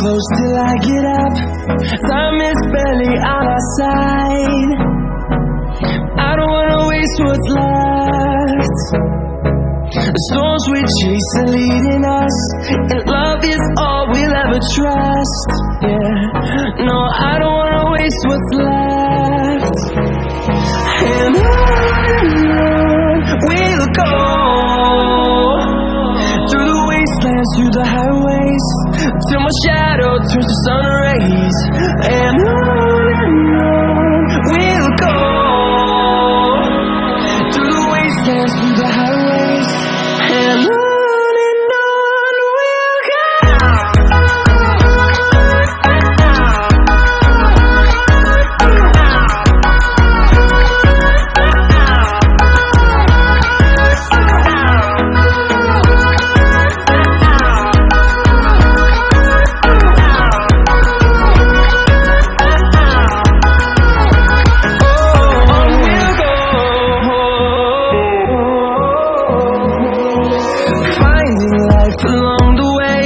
close till I get up. Time is barely on our side. I don't wanna waste what's left. The storms we chase are leading us, and love is all we'll ever trust. Yeah, no, I don't wanna waste what's left. And on we'll go, through the wastelands, through the highways, till my shadow turns to sun rays. And on we'll go, through the wastelands, through the highways, and on we'll go. Along the way,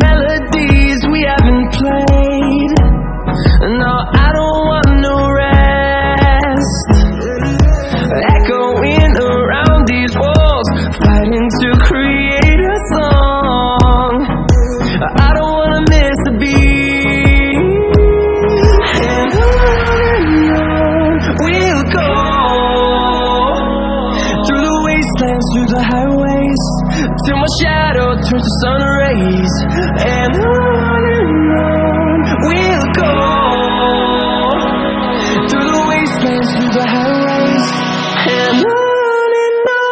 melodies we haven't played. No, I don't want no rest. Echoing around these walls, fighting to create a song. I don't wanna miss a beat. And on we'll go, through the wastelands, through the highways, till my shadow turns to sun rays. And on we'll go, through the wastelands, through the highways, and on we'll go.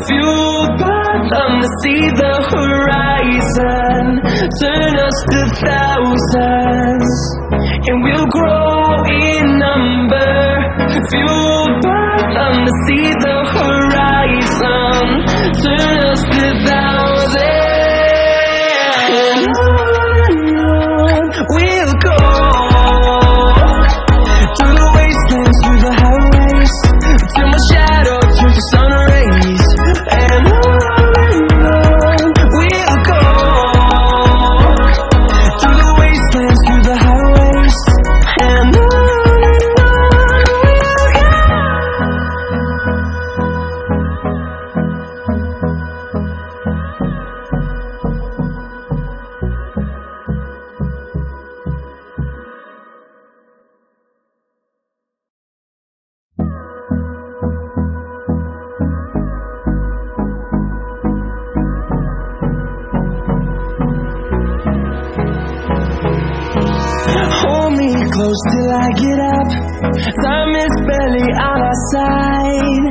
Fueled by them to see the horizon, turn us to thousands, and we'll grow in number. Fueled by them to see the horizon, turn us to thousands, and on we'll go, through the wastelands, through the highways, till my shadow turns to sun rays. And on we'll go, through the wastelands, through the highways, and on we'll go. Hold me close till I get up. Time is barely on our side.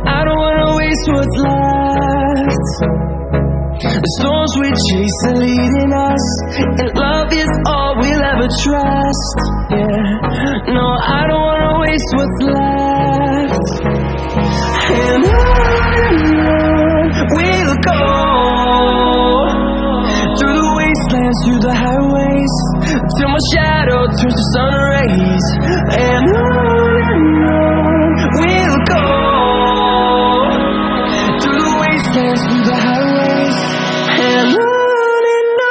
I don't wanna waste what's left. The storms we chase are leading us, and love is all we'll ever trust. Yeah, no, I don't wanna waste what's left. And on we'll go, through the wastelands, through the highways, till my shadow turns to sun rays. And on we'll go, through the wastelands, through the highways, and on we'll go.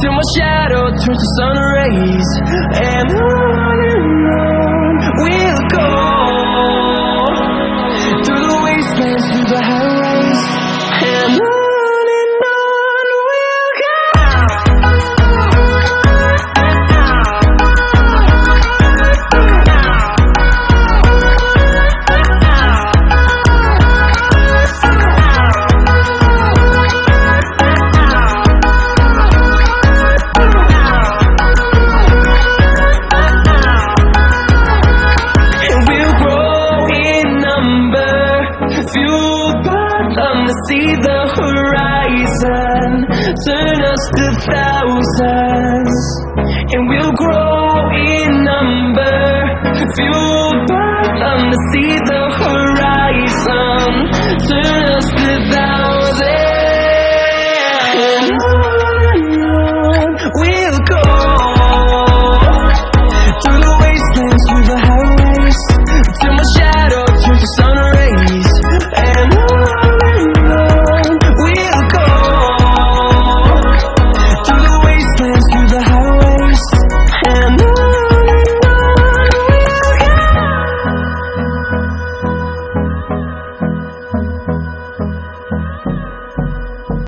till my shadow turns to sun rays. And on we'll go, through the wastelands, through the highways. And on we'll go. Fueled by them to see the horizon, turn us to thousands, and we'll grow in number. Fueled by them to see the horizon, turn us to thousands.